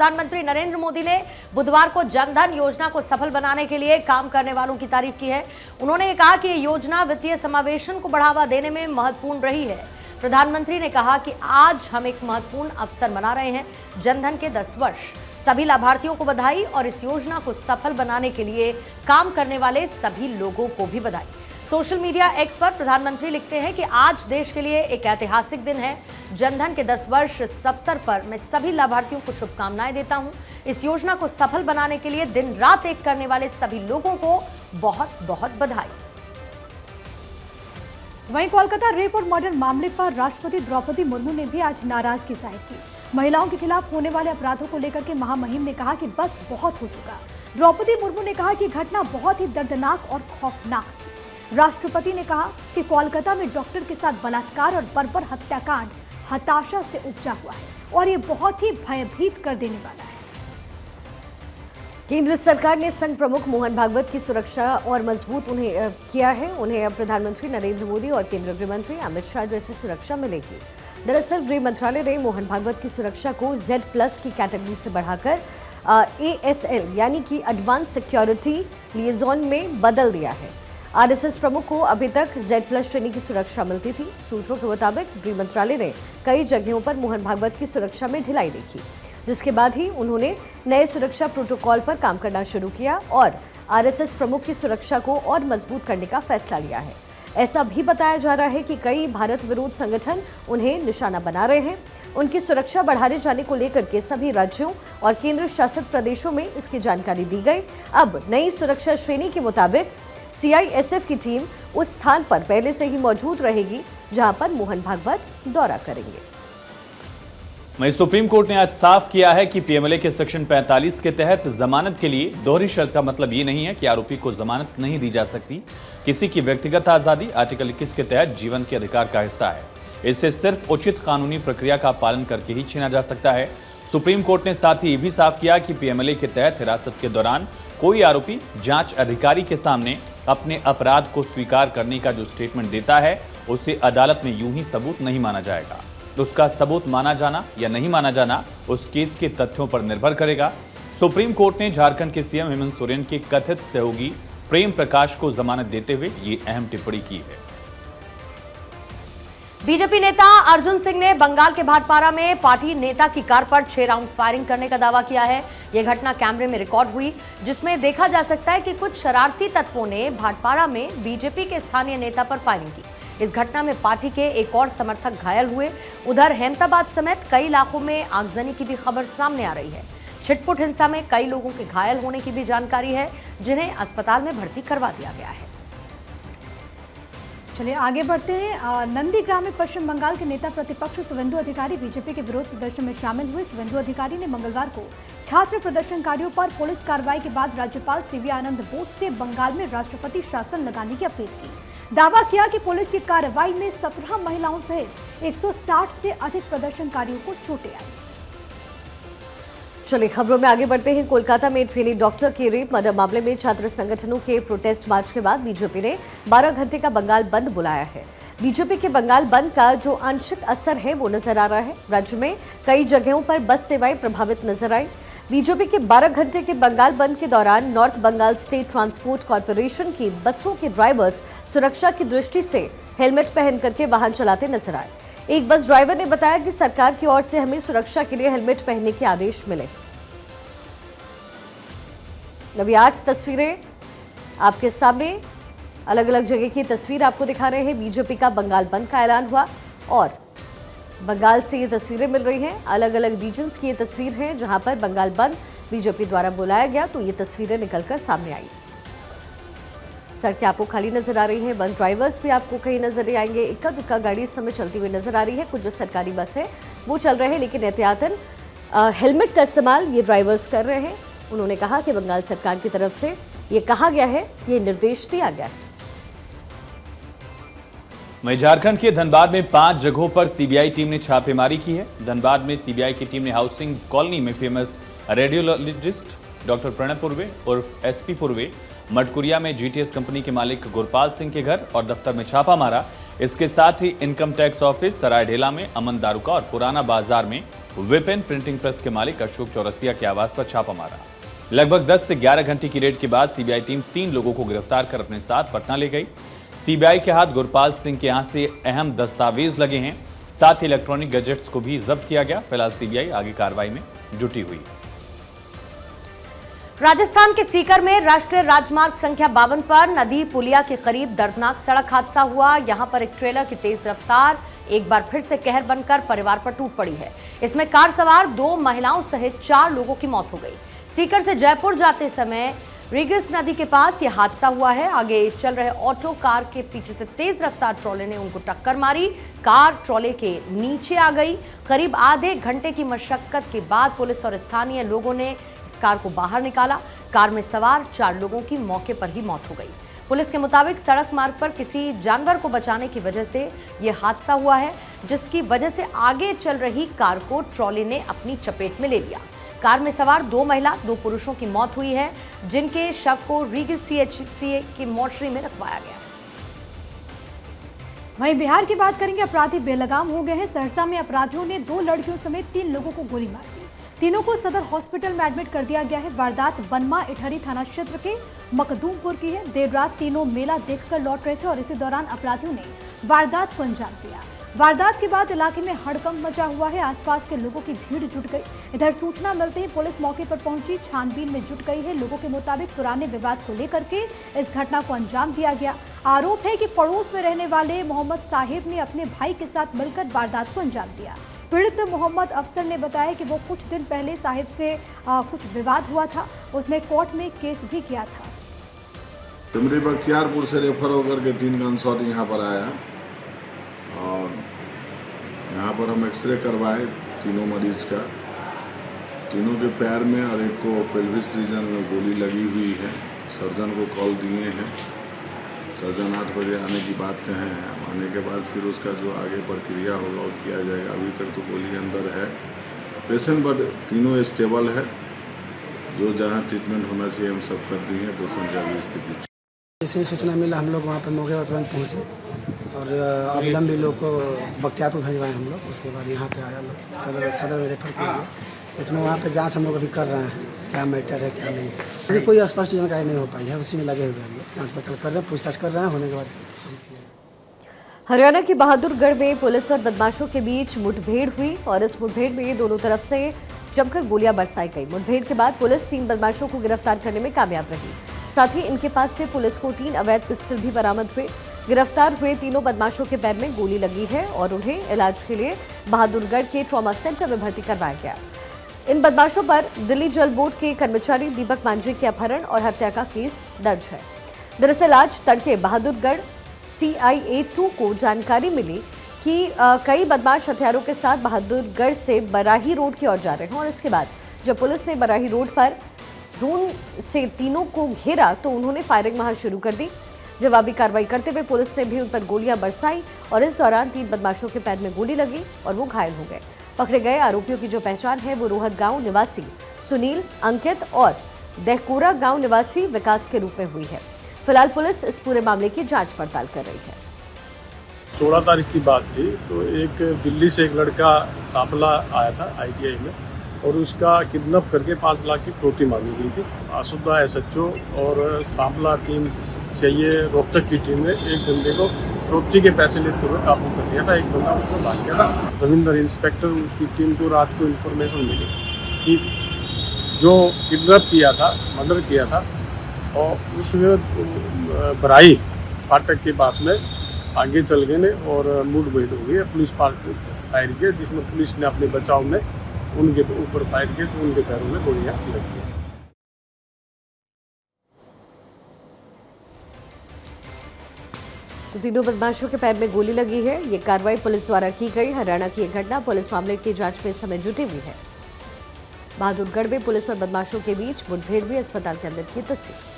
प्रधानमंत्री नरेंद्र मोदी ने बुधवार को जनधन योजना को सफल बनाने के लिए काम करने वालों की तारीफ की है। उन्होंने ये कहा कि ये योजना वित्तीय समावेशन को बढ़ावा देने में महत्वपूर्ण रही है। प्रधानमंत्री ने कहा कि आज हम एक महत्वपूर्ण अवसर मना रहे हैं, जनधन के 10 वर्ष। सभी लाभार्थियों को बधाई और इस योजना को सफल बनाने के लिए काम करने वाले सभी लोगों को भी बधाई। सोशल मीडिया एक्स पर प्रधानमंत्री लिखते हैं कि आज देश के लिए एक ऐतिहासिक दिन है। जनधन के 10 वर्ष इस अवसर पर मैं सभी लाभार्थियों को शुभकामनाएं देता हूं। इस योजना को सफल बनाने के लिए दिन रात एक करने वाले सभी लोगों को बहुत बहुत बधाई। वहीं कोलकाता रेप और मर्डर मामले पर राष्ट्रपति द्रौपदी मुर्मू ने भी आज नाराजगी जाहिर की। महिलाओं के खिलाफ होने वाले अपराधों को लेकर के महामहिम ने कहा कि बस बहुत हो चुका। द्रौपदी मुर्मू ने कहा कि घटना बहुत ही दर्दनाक और खौफनाक थी। राष्ट्रपति ने कहा कि कोलकाता में डॉक्टर के साथ बलात्कार और बर्बर हत्याकांड हताशा से उपजा हुआ है और ये बहुत ही भयभीत कर देने वाला है। केंद्र सरकार ने संघ प्रमुख मोहन भागवत की सुरक्षा और मजबूत किया है। उन्हें अब प्रधानमंत्री नरेंद्र मोदी और केंद्रीय गृह मंत्री अमित शाह जैसी सुरक्षा मिलेगी। दरअसल गृह मंत्रालय ने मोहन भागवत की सुरक्षा को Z+ की कैटेगरी से बढ़ाकर ASL यानी कि एडवांस सिक्योरिटी लिएजॉन में बदल दिया है। RSS प्रमुख को अभी तक Z+ श्रेणी की सुरक्षा मिलती थी। सूत्रों के मुताबिक गृह मंत्रालय ने कई जगहों पर मोहन भागवत की सुरक्षा में ढिलाई देखी, जिसके बाद ही उन्होंने नए सुरक्षा प्रोटोकॉल पर काम करना शुरू किया और RSS प्रमुख की सुरक्षा को और मजबूत करने का फैसला लिया है। ऐसा भी बताया जा रहा है कि कई भारत विरोध संगठन उन्हें निशाना बना रहे हैं। उनकी सुरक्षा बढ़ाने जाने को लेकर के सभी राज्यों और केंद्र शासित प्रदेशों में इसकी जानकारी दी गई। अब नई सुरक्षा श्रेणी के मुताबिक CISF की टीम उस स्थान पर पहले से ही मौजूद रहेगी जहां पर मोहन भागवत दौरा करेंगे। वहीं सुप्रीम कोर्ट ने आज साफ किया है कि PMLA के सेक्शन 45 के तहत जमानत के लिए दोहरी शर्त का मतलब ये नहीं है कि आरोपी को जमानत नहीं दी जा सकती। किसी की व्यक्तिगत आजादी आर्टिकल 21 के तहत जीवन के अधिकार का हिस्सा है। इसे सिर्फ उचित कानूनी प्रक्रिया का पालन करके ही छीना जा सकता है। सुप्रीम कोर्ट ने साथ ही ये भी साफ किया कि PMLA के तहत हिरासत के दौरान कोई आरोपी जांच अधिकारी के सामने अपने अपराध को स्वीकार करने का जो स्टेटमेंट देता है उसे अदालत में यूं ही सबूत नहीं माना जाएगा। उसका सबूत माना जाना या नहीं माना जाना उस केस के तथ्यों पर निर्भर करेगा। सुप्रीम कोर्ट ने झारखंड के CM हेमंत सोरेन के कथित सहयोगी प्रेम प्रकाश को जमानत देते हुए ये अहम टिप्पणी की है। बीजेपी नेता अर्जुन सिंह ने बंगाल के भाटपारा में पार्टी नेता की कार पर 6 राउंड फायरिंग करने का दावा किया है। यह घटना कैमरे में रिकॉर्ड हुई, जिसमें देखा जा सकता है कि कुछ शरारती तत्वों ने भाटपारा में बीजेपी के स्थानीय नेता पर फायरिंग की। इस घटना में पार्टी के एक और समर्थक घायल हुए। उधर हेमताबाद समेत कई इलाकों में आगजनी की भी खबर सामने आ रही है। छिटपुट हिंसा में कई लोगों के घायल होने की भी जानकारी है, जिन्हें अस्पताल में भर्ती करवा दिया गया है। चलिए आगे बढ़ते हैं। नंदीग्राम में पश्चिम बंगाल के नेता प्रतिपक्ष शुवेंदु अधिकारी बीजेपी के विरोध प्रदर्शन में शामिल हुए। शुवेंदु अधिकारी ने मंगलवार को छात्र प्रदर्शनकारियों पर पुलिस कार्रवाई के बाद राज्यपाल CV आनंद बोस से बंगाल में राष्ट्रपति शासन लगाने की अपील की। दावा किया कि पुलिस की कार्रवाई में 17 महिलाओं सहित 160 से अधिक प्रदर्शनकारियों को चोटें आई। चलिए खबरों में आगे बढ़ते हैं। कोलकाता में ट्रेनी डॉक्टर के रेप मर्डर मामले में छात्र संगठनों के प्रोटेस्ट मार्च के बाद बीजेपी ने 12 घंटे का बंगाल बंद बुलाया है। बीजेपी के बंगाल बंद का जो आंशिक असर है वो नजर आ रहा है। राज्य में कई जगहों पर बस सेवाएं प्रभावित नजर आई। बीजेपी के 12 घंटे के बंगाल बंद के दौरान north Bengal state transport corporation की बसों के ड्राइवर्स सुरक्षा की दृष्टि से हेलमेट पहन करके वाहन चलाते नजर आए। एक बस ड्राइवर ने बताया कि सरकार की ओर से हमें सुरक्षा के लिए हेलमेट पहनने के आदेश मिले। अभी 8 तस्वीरें आपके सामने, अलग अलग जगह की तस्वीर आपको दिखा रहे हैं। बीजेपी का बंगाल बंद का ऐलान हुआ और बंगाल से ये तस्वीरें मिल रही हैं। अलग अलग रीजन्स की ये तस्वीर है जहां पर बंगाल बंद बीजेपी द्वारा बुलाया गया, तो ये तस्वीरें निकलकर सामने आई। सड़कें आपको खाली नजर आ रही हैं, बस ड्राइवर्स भी आपको कहीं नजर नहीं आएंगे। इक्का दुक्का गाड़ी इस समय चलती हुई नजर आ रही है। कुछ जो सरकारी बस है वो चल रहे हैं, लेकिन एहतियातन हेलमेट का इस्तेमाल ये ड्राइवर्स कर रहे हैं। उन्होंने कहा कि बंगाल सरकार की तरफ से ये कहा गया है, ये निर्देश दिया गया है। वहीं झारखंड के धनबाद में 5 जगहों पर CBI टीम ने छापेमारी की है। धनबाद में CBI की टीम ने हाउसिंग कॉलोनी में फेमस रेडियोलॉजिस्ट डॉक्टर प्रणय पूर्वे उर्फ SP पूर्वे, मटकुरिया में GTS कंपनी के मालिक गुरपाल सिंह के घर और दफ्तर में छापा मारा। इसके साथ ही इनकम टैक्स ऑफिस सरायढेला में अमन दारुका और पुराना बाजार में विपिन प्रिंटिंग प्रेस के मालिक अशोक चौरसिया के आवास पर छापा मारा। लगभग 10 से 11 घंटे की रेड के बाद सीबीआई टीम 3 लोगों को गिरफ्तार कर अपने साथ पटना ले गई। सीबीआई के हाथ गुरपाल सिंह के यहां से अहम दस्तावेज लगे हैं, साथ ही इलेक्ट्रॉनिक गैजेट्स को भी जब्त किया गया। फिलहाल सीबीआई आगे कार्रवाई में जुटी हुई। राजस्थान के सीकर में राष्ट्रीय राजमार्ग संख्या 52 पर नदी पुलिया के करीब दर्दनाक सड़क हादसा हुआ। यहां पर एक ट्रेलर की तेज रफ्तार एक बार फिर से कहर बनकर परिवार पर टूट पड़ी है। इसमें कार सवार 2 महिलाओं सहित 4 लोगों की मौत हो गई। सीकर से जयपुर जाते समय रिगिस नदी के पास यह हादसा हुआ है। आगे चल रहे ऑटो कार के पीछे से तेज रफ्तार ट्रॉले ने उनको टक्कर मारी। कार ट्रॉले के नीचे आ गई। करीब आधे घंटे की मशक्कत के बाद पुलिस और स्थानीय लोगों ने इस कार को बाहर निकाला। कार में सवार 4 लोगों की मौके पर ही मौत हो गई। पुलिस के मुताबिक सड़क मार्ग पर किसी जानवर को बचाने की वजह से यह हादसा हुआ है, जिसकी वजह से आगे चल रही कार को ट्रॉले ने अपनी चपेट में ले लिया। कार में सवार 2 महिला 2 पुरुषों की मौत हुई है, जिनके शव को रीगिस सीएचसी की मोर्चरी में रखवाया गया। वहीं बिहार की बात करेंगे। अपराधी बेलगाम हो गए हैं। सहरसा में अपराधियों ने 2 लड़कियों समेत 3 लोगों को गोली मार दी। तीनों को सदर हॉस्पिटल में एडमिट कर दिया गया है। वारदात बनमा इटहरी थाना क्षेत्र के मखदूमपुर की है। देर रात तीनों मेला देखकर लौट रहे थे और इसी दौरान अपराधियों ने वारदात को अंजाम दिया। वारदात के बाद इलाके में हड़कंप मचा हुआ है। आसपास के लोगों की भीड़ जुट गई। इधर सूचना मिलते ही पुलिस मौके पर पहुंची, छानबीन में जुट गई है। लोगों के मुताबिक पुराने विवाद को लेकर के इस घटना को अंजाम दिया गया। आरोप है कि पड़ोस में रहने वाले मोहम्मद साहिब ने अपने भाई के साथ मिलकर वारदात को अंजाम दिया। पीड़ित मोहम्मद अफसर ने बताया कि वो कुछ दिन पहले साहिब से कुछ विवाद हुआ था। उसने कोर्ट में केस भी किया था। टिमरी बख्तियारपुर से रेफर होकर के 3 गन शॉट यहाँ पर आया और यहाँ पर हम एक्सरे करवाए तीनों मरीज का। तीनों के पैर में और एक को पेल्विस रीजन में गोली लगी हुई है। सर्जन को कॉल दिए हैं। सर्जन 8 बजे आने की बात कहे हैं। आने के बाद फिर उसका जो आगे प्रक्रिया होगा वो किया जाएगा। अभी तक तो गोली अंदर है। पेशेंट बट तीनों स्टेबल है। जो जहाँ ट्रीटमेंट होना चाहिए हम सब कर दिए हैं। पेशेंट की अभी स्थिति जैसे ही सूचना मिला हम लोग वहाँ पर मौके पर तुरंत पहुँचे और अविलंब लोग को बख्तियारपुर भिजवाए हम लोग। उसके बाद यहाँ पे आया लोग सदर में रेफर किया गया। इसमें वहाँ पे जांच हम लोग अभी कर रहे हैं, क्या मैटर है क्या नहीं है। अभी कोई स्पष्ट जानकारी नहीं हो पाई है। उसी में लगे हुए हम लोग जाँच पड़ताल कर रहे हैं, पूछताछ कर रहे हैं। होने के बाद हरियाणा के बहादुरगढ़ में पुलिस और बदमाशों के बीच मुठभेड़ हुई और इस मुठभेड़ में दोनों तरफ से जमकर गोलियां बरसाई गई। मुठभेड़ के बाद पुलिस 3 बदमाशों को गिरफ्तार करने में कामयाब रही। साथ ही इनके पास से पुलिस को 3 अवैध पिस्टल भी बरामद हुए। गिरफ्तार हुए तीनों बदमाशों के पैर में गोली लगी है और उन्हें इलाज के लिए बहादुरगढ़ के ट्रॉमा सेंटर में भर्ती करवाया गया। इन बदमाशों पर दिल्ली जल बोर्ड के कर्मचारी दीपक मांझी के अपहरण और हत्या का केस दर्ज है। दरअसल आज तड़के बहादुरगढ़ CIA 2 को जानकारी मिली कि कई बदमाश हथियारों के साथ बहादुरगढ़ से बराही रोड की ओर जा रहे हैं और इसके बाद जब पुलिस ने बराही रोड पर ड्रोन से तीनों को घेरा तो उन्होंने फायरिंग वहां शुरू कर दी। जवाबी कार्रवाई करते हुए पुलिस ने भी उन पर गोलियां बरसाई और इस दौरान 3 बदमाशों के पैर में गोली लगी और वो घायल हो गए। पकड़े गए आरोपियों की जो पहचान है वो रोहत गांव निवासी सुनील, अंकित और दहकोरा गांव निवासी विकास के रूप में हुई है। फिलहाल पुलिस इस पूरे मामले की जांच पड़ताल कर रही है। 16 तारीख की बात थी तो एक दिल्ली से एक लड़का सांपला आया था ITI में और उसका किडनैप करके 5 लाख की फिरौती मांगी गई थी। आसुदा SHO और सांपला टीम चाहिए रोहतक की टीम ने एक बंदे को फिरौती के पैसे लेते हुए काबू कर लिया था। एक बंदा उसको भाग गया था। रविंदर इंस्पेक्टर उसकी टीम को रात को इन्फॉर्मेशन मिली कि जो किडनैप किया था, मर्डर किया था और उसमें बराई फाटक के पास में आगे चल गए ने और मुठभेड़ हो गई। पुलिस पार्टी फायर किया जिसमें पुलिस ने अपने बचाव में उनके ऊपर फायर किया तो उनके पैरों में गोलियां लगी। तो तीनों बदमाशों के पैर में गोली लगी है। ये कार्रवाई पुलिस द्वारा की गई। हरियाणा की एक घटना, पुलिस मामले की जांच में इस समय जुटी हुई है। बहादुरगढ़ में पुलिस और बदमाशों के बीच मुठभेड़ हुई। अस्पताल के अंदर की तस्वीर।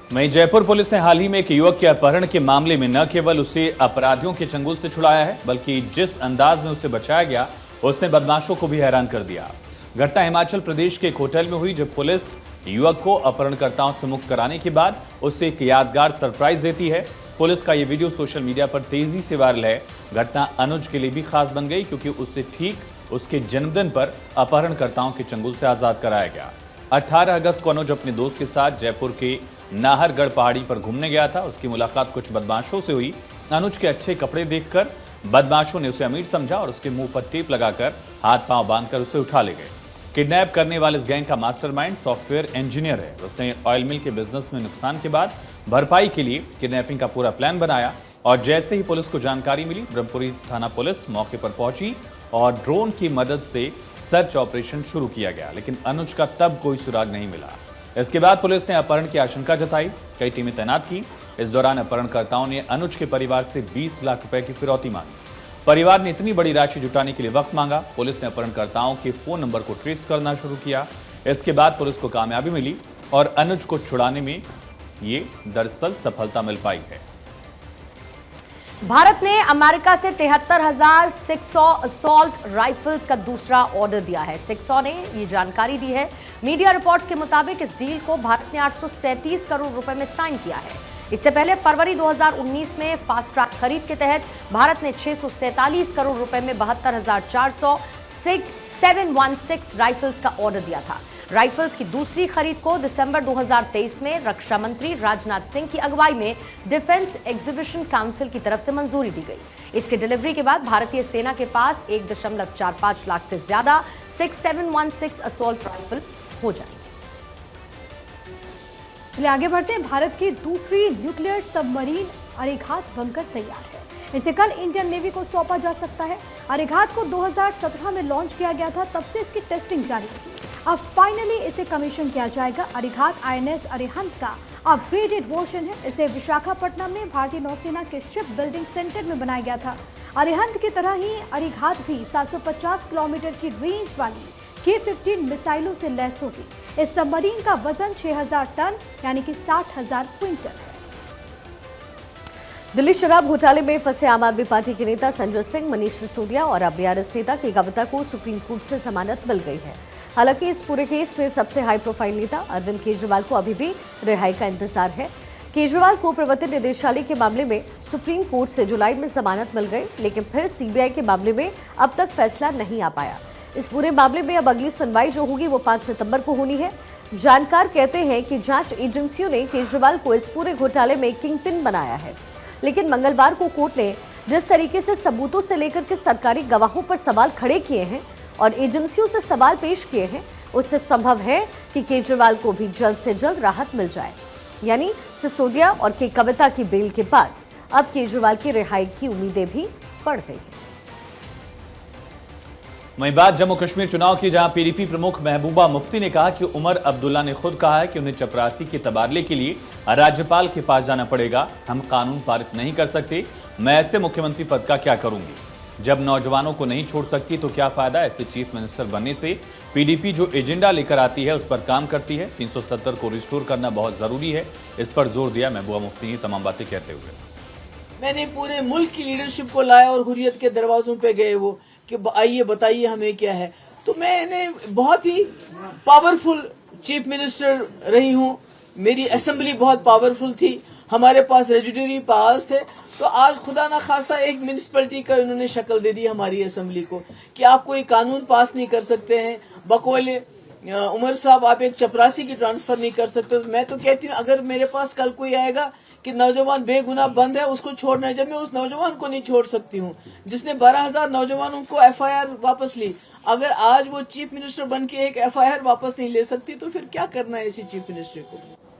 वहीं जयपुर पुलिस ने हाल ही में एक युवक के अपहरण के मामले में न केवल उसे अपराधियों के चंगुल से छुड़ाया है बल्कि जिस अंदाज में उसे बचाया गया उसने बदमाशों को भी हैरान कर दिया। घटना हिमाचल प्रदेश के एक होटल में हुई, जब पुलिस युवक को अपहरणकर्ताओं से मुक्त कराने के बाद उसे एक यादगार सरप्राइज देती है। पुलिस का यह वीडियो सोशल मीडिया पर तेजी से वायरल है। घटना अनुज के लिए भी खास बन गई, क्योंकि उससे ठीक उसके जन्मदिन पर अपहरणकर्ताओं के चंगुल से आजाद कराया गया। 18 अगस्त को अनुज अपने दोस्त के साथ जयपुर के नाहरगढ़ पहाड़ी पर घूमने गया था। उसकी मुलाकात कुछ बदमाशों से हुई। अनुज के अच्छे कपड़े देखकर बदमाशों ने उसे अमीर समझा और उसके मुंह पर टेप लगाकर हाथ पांव बांधकर उसे उठा ले गए। किडनैप करने वाले इस गैंग का मास्टरमाइंड सॉफ्टवेयर इंजीनियर है। उसने ऑयल मिल के बिजनेस में नुकसान के बाद भरपाई के लिए किडनैपिंग का पूरा प्लान बनाया और जैसे ही पुलिस को जानकारी मिली, ब्रह्मपुरी थाना पुलिस मौके पर पहुंची और ड्रोन की मदद से सर्च ऑपरेशन शुरू किया गया, लेकिन अनुज का तब कोई सुराग नहीं मिला। इसके बाद पुलिस ने अपहरण की आशंका जताई, कई टीमें तैनात की। इस दौरान अपहरणकर्ताओं ने अनुज के परिवार से 20 लाख रुपए की फिरौती मांगी। परिवार ने इतनी बड़ी राशि जुटाने के लिए वक्त मांगा। पुलिस ने अपहरणकर्ताओं के फोन नंबर को ट्रेस करना शुरू किया। इसके बाद पुलिस को कामयाबी मिली और अनुज को छुड़ाने में ये दरअसल सफलता मिल पाई है। भारत ने अमेरिका से 73,600 असॉल्ट राइफल्स का दूसरा ऑर्डर दिया है। 600 ने ये जानकारी दी है। मीडिया रिपोर्ट्स के मुताबिक इस डील को भारत ने 837 करोड़ रुपए में साइन किया है। इससे पहले फरवरी 2019 में फास्ट ट्रैक खरीद के तहत भारत ने 647 करोड़ रुपए में 72,400 716 राइफल्स का ऑर्डर दिया था। राइफल्स की दूसरी खरीद को दिसंबर 2023 में रक्षा मंत्री राजनाथ सिंह की अगुवाई में डिफेंस एग्जीबिशन काउंसिल की तरफ से मंजूरी दी गई। इसकी डिलीवरी के बाद भारतीय सेना के पास 1.45 लाख से ज्यादा 6716 असॉल्ट राइफल हो जाएंगे। चलिए आगे बढ़ते हैं। भारत की दूसरी न्यूक्लियर सबमरीन अरिघात बनकर तैयार है। इसे कल इंडियन नेवी को सौंपा जा सकता है। अरिघात को 2017 में लॉन्च किया गया था, तब से इसकी टेस्टिंग जारी रही। अब फाइनली इसे कमीशन किया जाएगा। अरिघात INS अरिहंत का अपग्रेडेड वर्जन है। इसे विशाखापट्टनम में भारतीय नौसेना के शिप बिल्डिंग सेंटर में बनाया गया था। अरिहंत की तरह ही अरिघात भी 750 किलोमीटर की रेंज वाली K-15 मिसाइलों से लैस होगी। इस सबमरीन का वजन 6000 टन यानी कि 60,000 क्विंटल है। दिल्ली शराब घोटाले में फंसे आम आदमी पार्टी के नेता संजय सिंह, मनीष सिसोदिया और बीआरएस नेता के कविता को सुप्रीम कोर्ट से जमानत मिल गई है। हालांकि इस पूरे केस में सबसे हाई प्रोफाइल नेता अरविंद केजरीवाल को अभी भी रिहाई का इंतजार है। केजरीवाल को प्रवर्तन निदेशालय के मामले में सुप्रीम कोर्ट से जुलाई में जमानत मिल गई, लेकिन फिर सीबीआई के मामले में अब तक फैसला नहीं आ पाया। इस पूरे मामले में अब अगली सुनवाई जो होगी वो 5 सितंबर को होनी है। जानकार कहते हैं कि जांच एजेंसियों ने केजरीवाल को इस पूरे घोटाले में किंग पिन बनाया है, लेकिन मंगलवार को कोर्ट ने जिस तरीके से सबूतों से लेकर के सरकारी गवाहों पर सवाल खड़े किए हैं और एजेंसियों से सवाल पेश किए हैं, उससे संभव है कि केजरीवाल को भी जल्द से जल्द राहत मिल जाए। यानी सिसोदिया और के कविता की बेल के बाद अब केजरीवाल की रिहाई की उम्मीदें भी बढ़ गई हैं। वहीं बात जम्मू कश्मीर चुनाव की, जहां पीडीपी प्रमुख महबूबा मुफ्ती ने कहा कि उमर अब्दुल्ला ने खुद कहा है कि उन्हें चपरासी के तबादले के लिए राज्यपाल के पास जाना पड़ेगा। हम कानून पारित नहीं कर सकते। मैं ऐसे मुख्यमंत्री पद का क्या करूंगी? जब नौजवानों को नहीं छोड़ सकती तो क्या फायदा ऐसे चीफ मिनिस्टर बनने से? पीडीपी जो एजेंडा लेकर आती है उस पर काम करती है। 370 को रिस्टोर करना बहुत जरूरी है, इस पर जोर दिया महबूबा मुफ्ती ने तमाम बातें कहते हुए। मैंने पूरे मुल्क की लीडरशिप को लाया और हुर्रियत के दरवाजों पे गए वो कि आइए बताइए हमें क्या है। तो मैंने बहुत ही पावरफुल चीफ मिनिस्टर रही हूँ। मेरी असेंबली बहुत पावरफुल थी, हमारे पास रेजिड्यूरी पावर्स थे। तो आज खुदा ना खास्ता एक म्यूनिसिपैलिटी का इन्होंने शक्ल दे दी हमारी असेंबली को कि आप कोई कानून पास नहीं कर सकते हैं। बकौले उमर साहब आप एक चपरासी की ट्रांसफर नहीं कर सकते। तो मैं तो कहती हूँ अगर मेरे पास कल कोई आएगा कि नौजवान बेगुनाह बंद है उसको छोड़ना है, जब मैं उस नौजवान को नहीं छोड़ सकती हूँ जिसने 12,000 नौजवानों को FIR वापस ली, अगर आज वो चीफ मिनिस्टर बन के एक FIR वापस नहीं ले सकती तो फिर क्या करना है इसी चीफ मिनिस्टर को।